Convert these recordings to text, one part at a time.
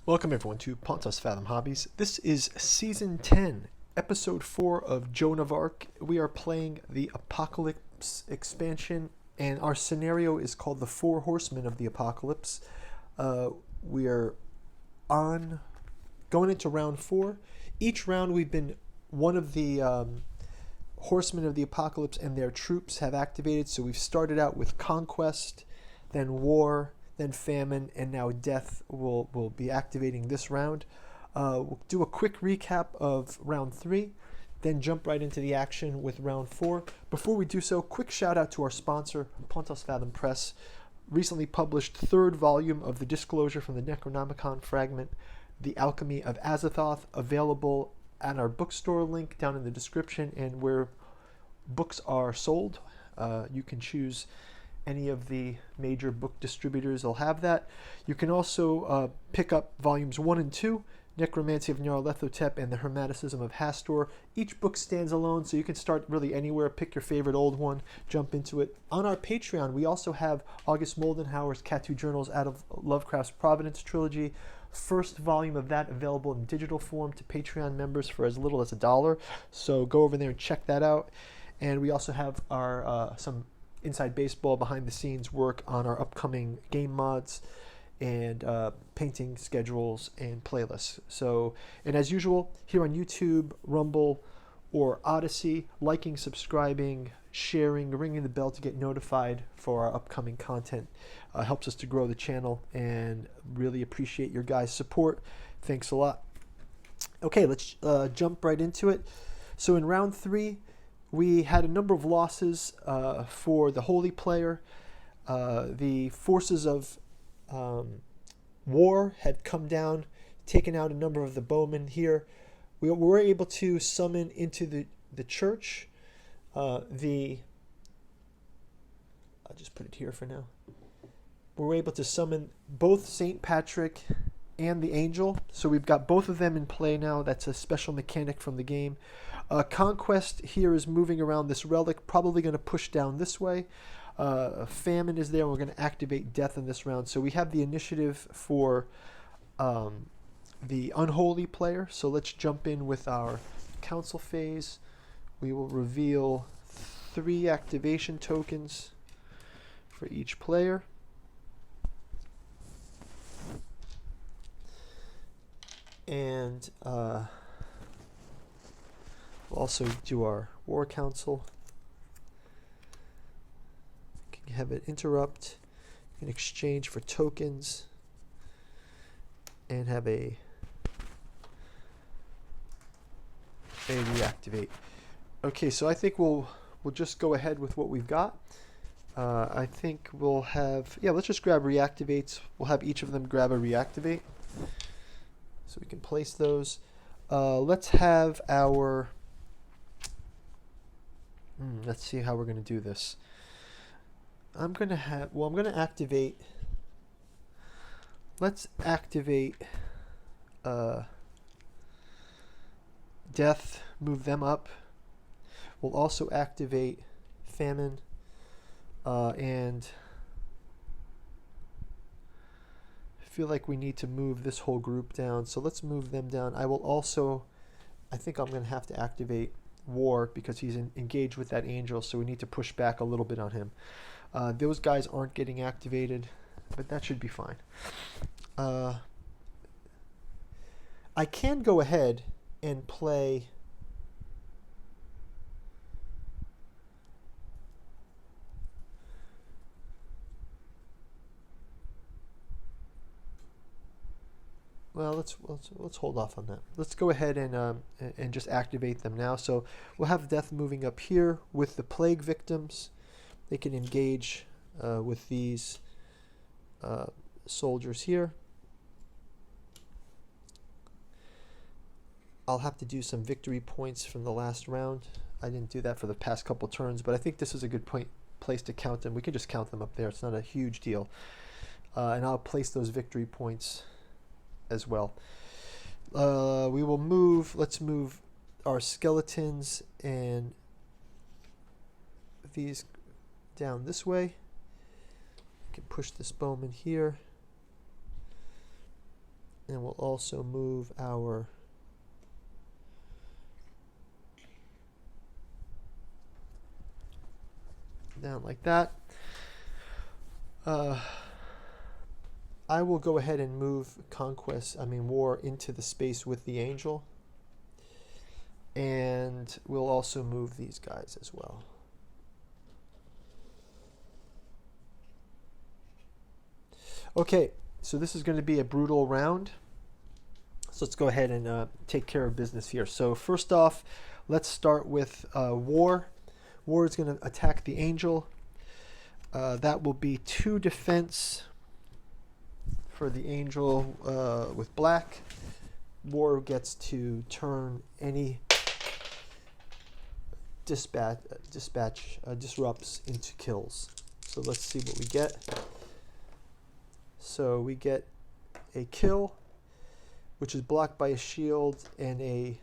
Welcome everyone to Pontus Fathom Hobbies. This is Season 10, Episode 4 of Joan of Arc. We are playing the Apocalypse expansion, and our scenario is called the Four Horsemen of the Apocalypse. We are going into round 4. Each round we've been one of the Horsemen of the Apocalypse and their troops have activated. So we've started out with Conquest, then War, then Famine, and now Death will be activating this round. We'll do a quick recap of round 3, then jump right into the action with round 4. Before we do so, quick shout out to our sponsor, Pontus Fathom Press. Recently published 3rd volume of the Disclosure from the Necronomicon Fragment, The Alchemy of Azathoth, available at our bookstore link down in the description, and where books are sold. You can choose any of the major book distributors will have that. You can also pick up volumes 1 and 2, Necromancy of Nyarlathotep and the Hermeticism of Hastur. Each book stands alone, so you can start really anywhere, pick your favorite old one, jump into it. On our Patreon, we also have August Moldenhauer's Catu Journals out of Lovecraft's Providence trilogy. 1st volume of that available in digital form to Patreon members for as little as $1. So go over there and check that out. And we also have our some inside baseball, behind the scenes work on our upcoming game mods and painting schedules and playlists. So, and as usual, here on YouTube, Rumble, or Odyssey, liking, subscribing, sharing, ringing the bell to get notified for our upcoming content helps us to grow the channel, and really appreciate your guys' support. Thanks a lot. Okay, let's jump right into it. So in round 3, we had a number of losses for the Holy Player. The forces of War had come down, taken out a number of the bowmen here. We were able to summon into the church I'll just put it here for now. We were able to summon both St. Patrick and the Angel, so we've got both of them in play now. That's a special mechanic from the game. Conquest here is moving around this relic, probably going to push down this way. Famine is there, and we're going to activate Death in this round. So we have the initiative for the Unholy Player. So let's jump in with our Council phase. We will reveal 3 activation tokens for each player. And we'll also do our War Council. You can have it interrupt in exchange for tokens, and have a reactivate. Okay, so I think we'll just go ahead with what we've got. I think we'll have, let's just grab reactivates. We'll have each of them grab a reactivate, so we can place those. Let's have our, let's see how we're going to do this. I'm going to activate, let's activate Death, move them up. We'll also activate Famine, and feel like we need to move this whole group down, so let's move them down. I think I'm going to have to activate War because he's engaged with that Angel, so we need to push back a little bit on him. Those guys aren't getting activated, but that should be fine. I can go ahead and play let's hold off on that. Let's go ahead and just activate them now. So we'll have Death moving up here with the plague victims. They can engage with these soldiers here. I'll have to do some victory points from the last round. I didn't do that for the past couple turns, but I think this is a good place to count them. We can just count them up there. It's not a huge deal. And I'll place those victory points as well. We will let's move our skeletons and these down this way. We can push this bowman here. And we'll also move our down like that. I will go ahead and move War into the space with the angel. And we'll also move these guys as well. Okay, so this is going to be a brutal round. So let's go ahead and take care of business here. So first off, let's start with War. War is going to attack the angel. That will be 2 defense for the angel with black. War gets to turn any disrupts into kills. So let's see what we get. So we get a kill, which is blocked by a shield and a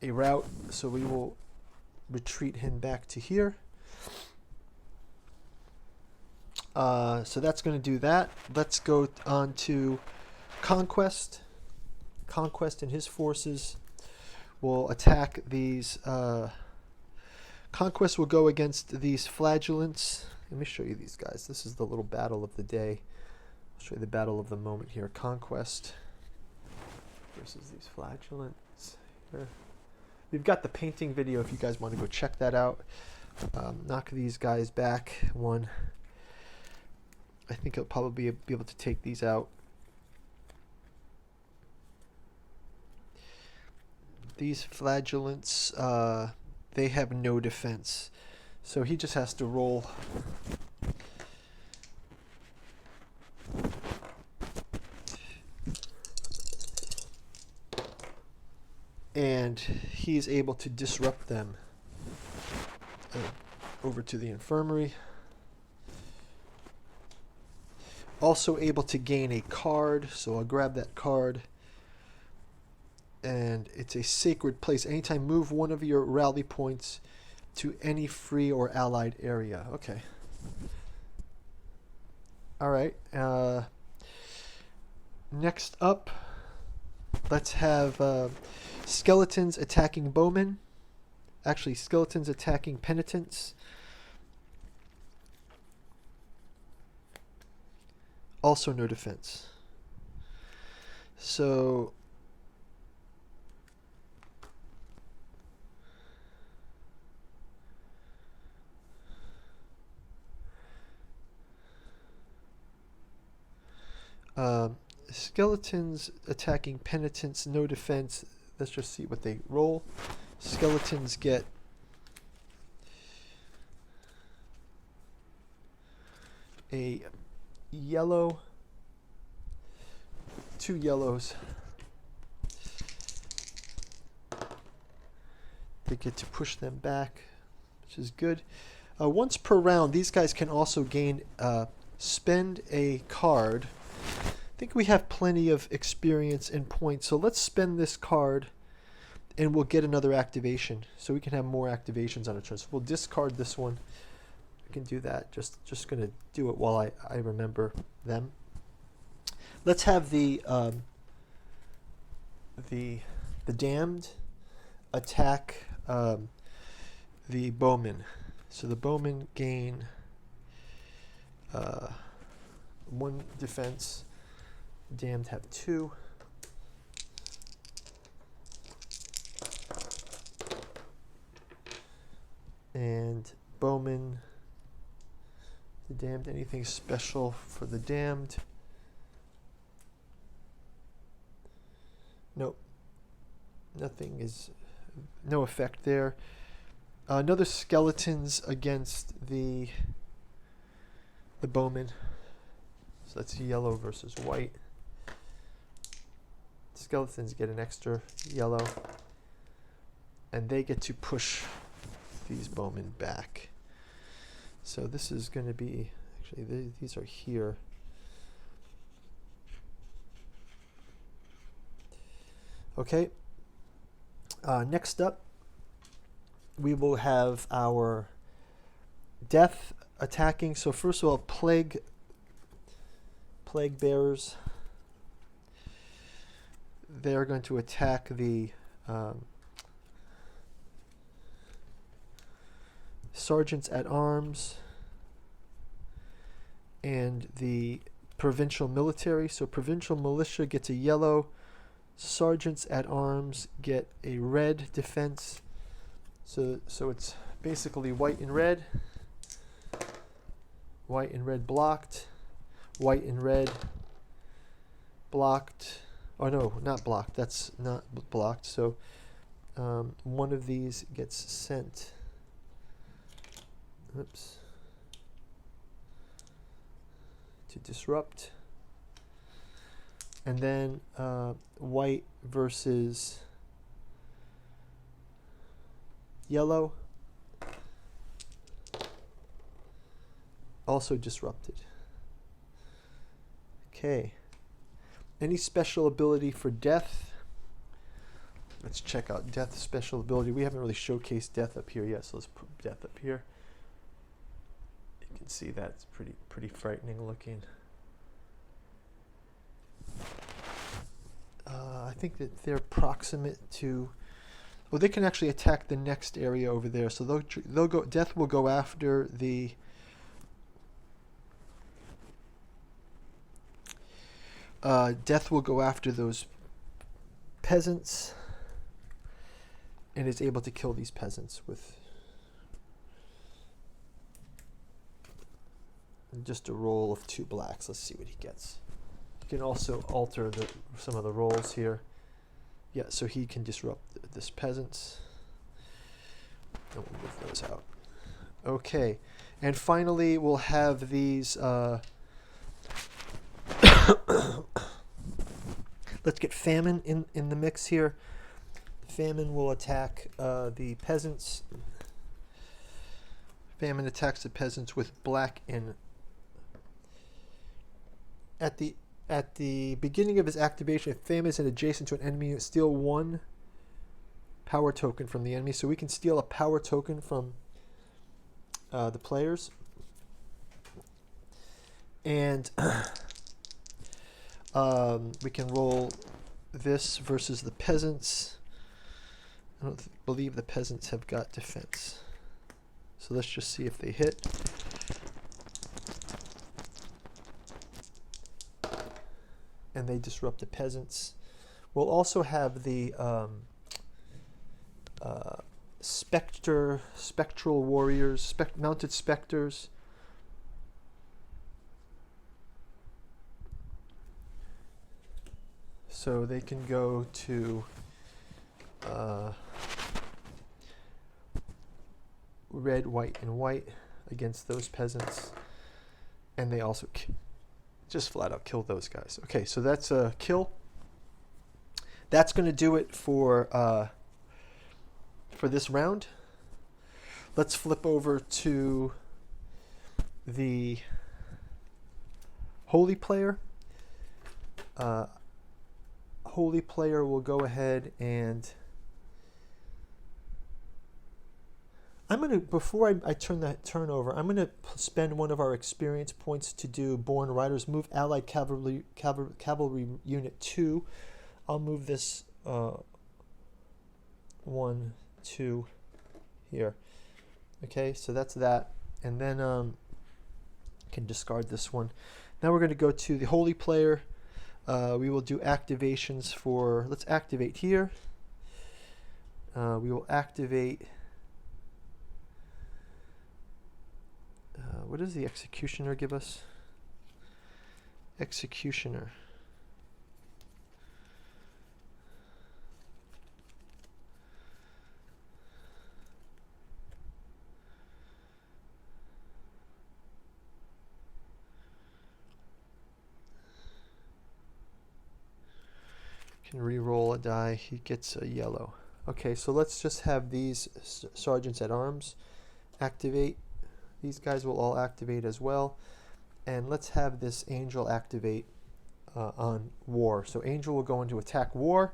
route. So we will retreat him back to here. So that's going to do that. Let's go on to Conquest. Conquest and his forces will attack these. Conquest will go against these flagellants. Let me show you these guys. This is the little battle of the day. I'll show you the battle of the moment here. Conquest versus these flagellants. Here. We've got the painting video if you guys want to go check that out. Knock these guys back one. I think I'll probably be able to take these out. These flagellants, they have no defense. So he just has to roll. And he's able to disrupt them over to the infirmary. Also able to gain a card, so I'll grab that card. And it's a sacred place. Anytime, move one of your rally points to any free or allied area. Okay. All right. Next up, let's have skeletons attacking bowmen. Actually, skeletons attacking penitents. Also no defense. So skeletons attacking penitents, no defense. Let's just see what they roll. Skeletons get a yellow, 2 yellows. They get to push them back, which is good. Once per round, these guys can also gain, spend a card. I think we have plenty of experience and points, so let's spend this card and we'll get another activation. So we can have more activations on a turn. So we'll discard this one. We can do that. Just going to do it while I remember them. Let's have the damned attack the bowmen. So the bowmen gain 1 defense. Damned have 2. And bowmen, the damned, anything special for the damned? Nope. Nothing is, no effect there. Another skeletons against the bowmen. So that's yellow versus white. Skeletons get an extra yellow. And they get to push these bowmen back. So this is going to be, actually these are here. Okay. Next up, we will have our death attacking. So first of all, plague bearers. they're going to attack the sergeants at arms and the provincial military. So provincial militia gets a yellow, sergeants at arms get a red defense. So it's basically white and red blocked, white and red blocked. Oh no, not blocked. That's not blocked. So one of these gets sent. Oops. To disrupt. And then white versus yellow. Also disrupted. Okay. Any special ability for death? Let's check out death special ability. We haven't really showcased death up here yet, so let's put death up here. You can see that's pretty frightening looking. I think that they're proximate to. Well, they can actually attack the next area over there. So they'll go. Death will go after the. Death will go after those peasants, and is able to kill these peasants with just a roll of 2 blacks. Let's see what he gets. You can also alter some of the rolls here. Yeah, so he can disrupt this peasants. And we'll move those out. Okay, and finally we'll have these. Let's get famine in the mix here. Famine will attack the peasants. Famine attacks the peasants with black and. At the beginning of his activation, if famine is adjacent to an enemy, you steal 1 power token from the enemy. So we can steal a power token from the players. And we can roll this versus the peasants. I don't believe the peasants have got defense. So let's just see if they hit. And they disrupt the peasants. We'll also have the spectral warriors, mounted specters. So they can go to red, white, and white against those peasants. And they also just flat out kill those guys. Okay, so that's a kill. That's going to do it for this round. Let's flip over to the holy player. Holy player will go ahead and I'm going to, before I turn that turn over, I'm going to spend one of our experience points to do Born Riders. Move Allied Cavalry Unit 2. I'll move this 1, 2 here. Okay, so that's that. And then can discard this one. Now we're going to go to the Holy Player. We will do activations for, let's activate here. We will activate, what does the Executioner give us? Executioner. Can re-roll a die. He gets a yellow. Okay, so let's just have these sergeants at arms activate. These guys will all activate as well. And let's have this angel activate on war. So angel will go into attack war.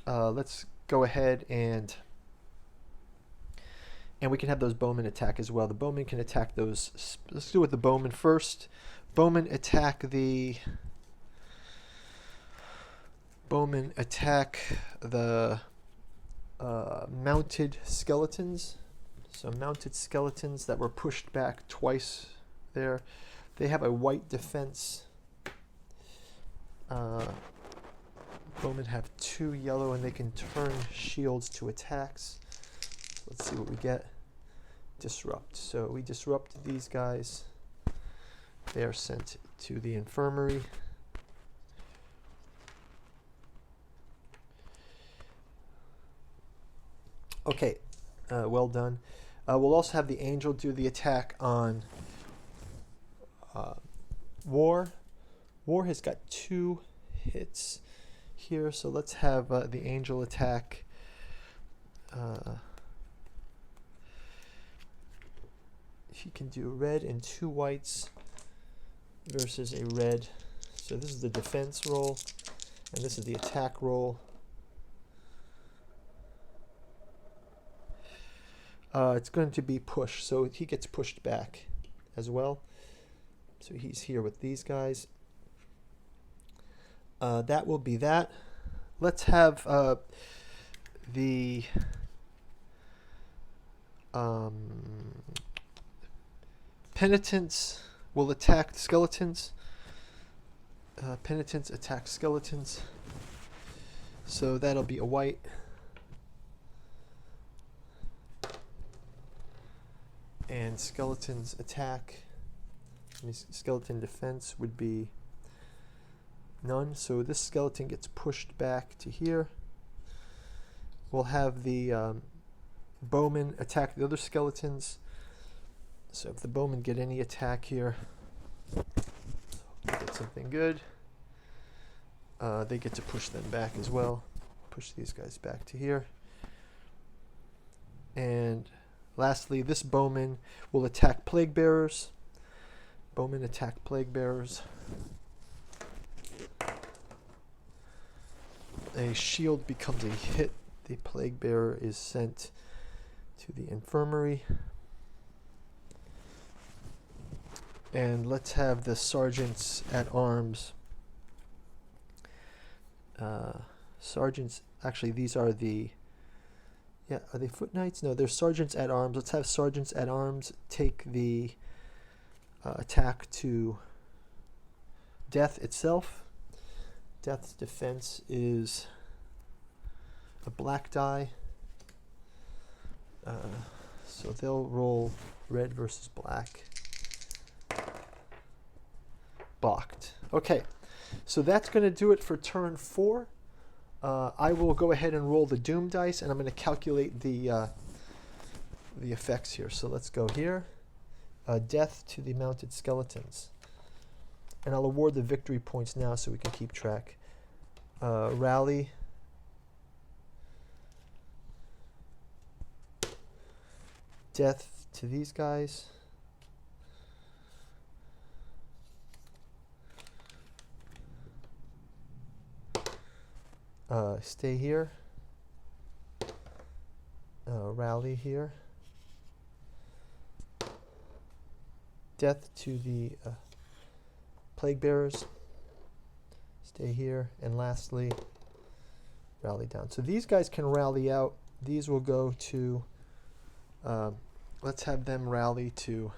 Let's go ahead and we can have those bowmen attack as well. The bowmen can attack those. Let's do it with the bowmen first. Bowmen attack the bowmen attack the mounted skeletons. So mounted skeletons that were pushed back twice there. They have a white defense. Bowmen have 2 yellow, and they can turn shields to attacks. Let's see what we get. Disrupt. So we disrupt these guys. They are sent to the infirmary. Okay, well done. We'll also have the angel do the attack on War. War has got 2 hits here, so let's have the angel attack. He can do red and 2 whites versus a red. So this is the defense roll, and this is the attack roll. It's going to be push, so he gets pushed back as well. So he's here with these guys. That will be that. Let's have the penitents will attack skeletons. Penitents attack skeletons. So that'll be a white. And skeletons attack. Skeleton defense would be none. So this skeleton gets pushed back to here. We'll have the bowmen attack the other skeletons. So if the bowmen get any attack here, get something good. They get to push them back as well. Push these guys back to here. And lastly, this bowman will attack plague bearers. Bowmen attack plague bearers. A shield becomes a hit. The plague bearer is sent to the infirmary. And let's have the sergeants at arms. Sergeants, actually these are the, yeah, are they foot knights? No, they're sergeants at arms. Let's have sergeants at arms take the attack to death itself. Death's defense is a black die. So they'll roll red versus black. Blocked. Okay, so that's going to do it for turn 4. I will go ahead and roll the doom dice, and I'm going to calculate the effects here. So let's go here. Death to the mounted skeletons. And I'll award the victory points now so we can keep track. Rally. Death to these guys. Stay here. Rally here. Death to the plague bearers. Stay here. And lastly, rally down. So these guys can rally out. These will go to, let's have them rally to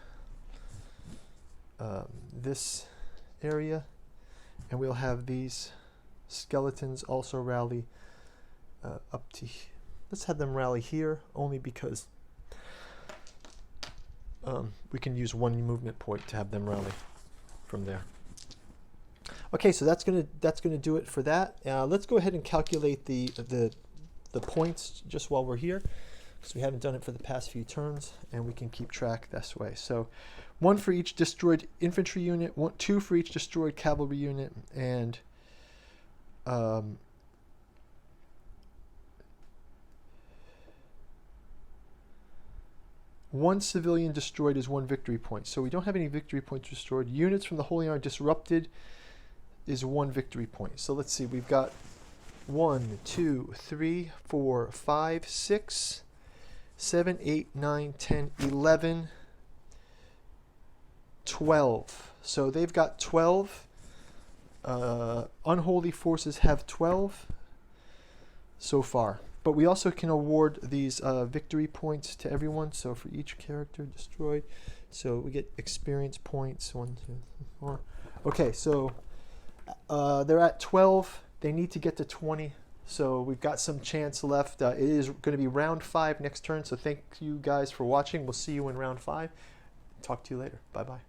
this area. And we'll have these skeletons also rally up to, let's have them rally here, only because we can use 1 movement point to have them rally from there. Okay, so that's gonna do it for that. Let's go ahead and calculate the points just while we're here, because we haven't done it for the past few turns, and we can keep track this way. So 1 for each destroyed infantry unit, 2 for each destroyed cavalry unit, and 1 civilian destroyed is 1 victory point. So we don't have any victory points restored. Units from the Holy Iron disrupted is 1 victory point. So let's see, we've got 1, 2, 3, 4, 5, 6, 7, 8, 9, 10, 11, 12. So they've got 12 Unholy Forces have 12 so far. But we also can award these victory points to everyone. So for each character destroyed, so we get experience points. 1, 2, 3, 4. Okay, so they're at 12. They need to get to 20. So we've got some chance left. It is going to be round 5 next turn. So thank you guys for watching. We'll see you in round 5. Talk to you later. Bye-bye.